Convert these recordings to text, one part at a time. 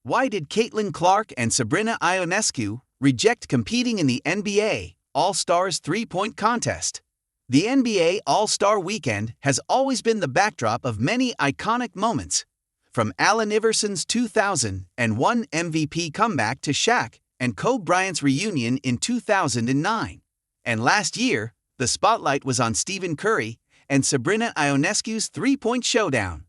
Why did Caitlin Clark and Sabrina Ionescu reject competing in the NBA All-Stars three-point contest? The NBA All-Star Weekend has always been the backdrop of many iconic moments, from Allen Iverson's 2001 MVP comeback to Shaq and Kobe Bryant's reunion in 2009. And last year, the spotlight was on Stephen Curry and Sabrina Ionescu's three-point showdown.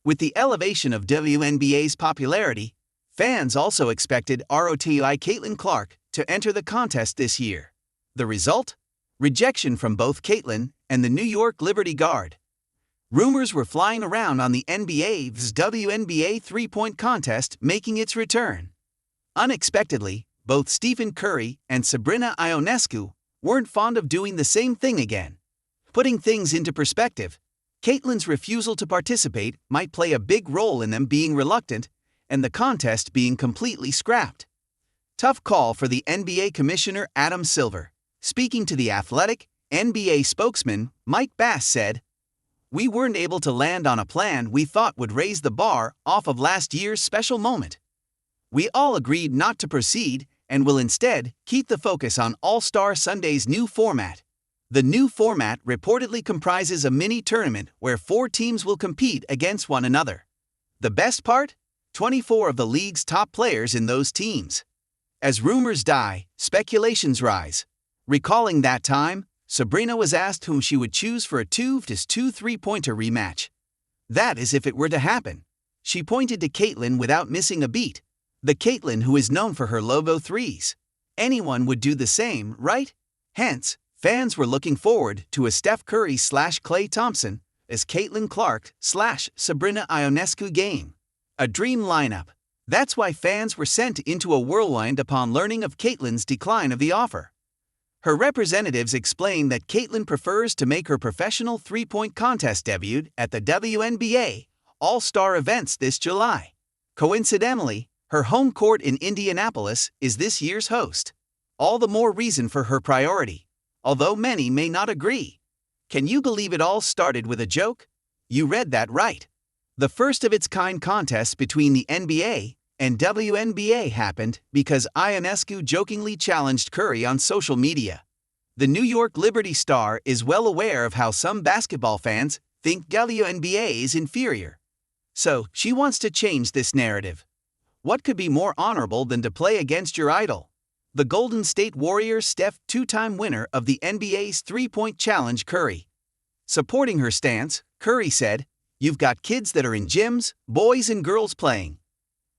With the elevation of WNBA's popularity, fans also expected ROTY Caitlin Clark to enter the contest this year. The result? Rejection from both Caitlin and the New York Liberty Guard. Rumors were flying around on the NBA's WNBA three-point contest making its return. Unexpectedly, both Stephen Curry and Sabrina Ionescu weren't fond of doing the same thing again. Putting things into perspective, Caitlin's refusal to participate might play a big role in them being reluctant and the contest being completely scrapped. Tough call for the NBA Commissioner Adam Silver. Speaking to The Athletic, NBA spokesman Mike Bass said, "We weren't able to land on a plan we thought would raise the bar off of last year's special moment. We all agreed not to proceed and will instead keep the focus on All-Star Sunday's new format." The new format reportedly comprises a mini-tournament where 4 teams will compete against one another. The best part? 24 of the league's top players in those teams. As rumors die, speculations rise. Recalling that time, Sabrina was asked whom she would choose for a 2v2 three-pointer rematch. That is if it were to happen. She pointed to Caitlin without missing a beat. The Caitlin who is known for her logo threes. Anyone would do the same, right? Hence, fans were looking forward to a Steph Curry/Klay Thompson as Caitlin Clark/Sabrina Ionescu game. A dream lineup. That's why fans were sent into a whirlwind upon learning of Caitlin's decline of the offer. Her representatives explained that Caitlin prefers to make her professional three-point contest debut at the WNBA All-Star events this July. Coincidentally, her home court in Indianapolis is this year's host. All the more reason for her priority, although many may not agree. Can you believe it all started with a joke? You read that right. The first of its kind contest between the NBA and WNBA happened because Ionescu jokingly challenged Curry on social media. The New York Liberty star is well aware of how some basketball fans think WNBA is inferior. So, she wants to change this narrative. What could be more honorable than to play against your idol? The Golden State Warriors' Steph, 2-time winner of the NBA's three-point challenge, Curry. Supporting her stance, Curry said, "You've got kids that are in gyms, boys and girls playing.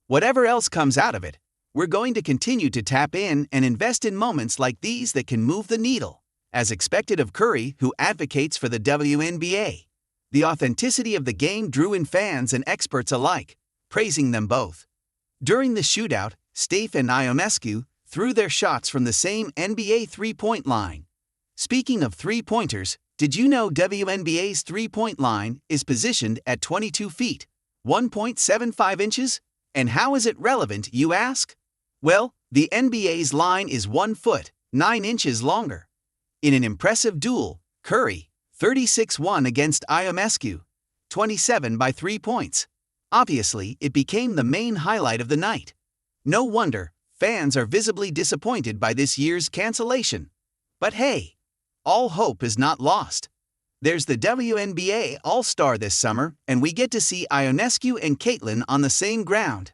Whatever else comes out of it, we're going to continue to tap in and invest in moments like these that can move the needle." As expected of Curry, who advocates for the WNBA, the authenticity of the game drew in fans and experts alike, praising them both. During the shootout, Steph and Ionescu threw their shots from the same NBA three-point line. Speaking of three-pointers, did you know WNBA's three-point line is positioned at 22 feet, 1.75 inches? And how is it relevant, you ask? Well, the NBA's line is 1 foot, 9 inches longer. In an impressive duel, Curry, 36 won against Ionescu, 27 by 3 points. Obviously, it became the main highlight of the night. No wonder, fans are visibly disappointed by this year's cancellation. But hey, all hope is not lost. There's the WNBA All-Star this summer, and we get to see Ionescu and Caitlin on the same ground.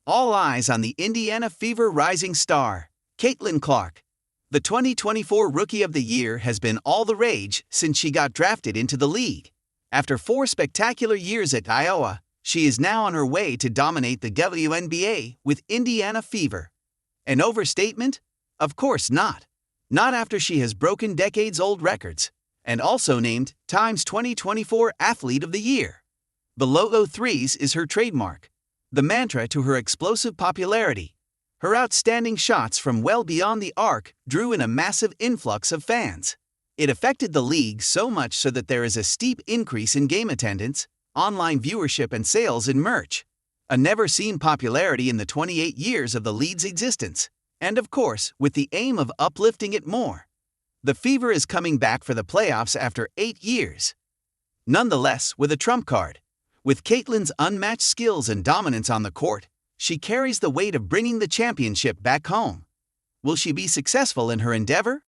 All eyes on the Indiana Fever rising star, Caitlin Clark. The 2024 Rookie of the Year has been all the rage since she got drafted into the league. After 4 spectacular years at Iowa, she is now on her way to dominate the WNBA with Indiana Fever. An overstatement? Of course not. Not after she has broken decades-old records, and also named Time's 2024 Athlete of the Year. The logo threes is her trademark, the mantra to her explosive popularity. Her outstanding shots from well beyond the arc drew in a massive influx of fans. It affected the league so much so that there is a steep increase in game attendance, online viewership and sales in merch. A never-seen popularity in the 28 years of the league's existence. And of course, with the aim of uplifting it more. The Fever is coming back for the playoffs after 8 years. Nonetheless, with a trump card. With Caitlin's unmatched skills and dominance on the court, She carries the weight of bringing the championship back home. Will she be successful in her endeavor?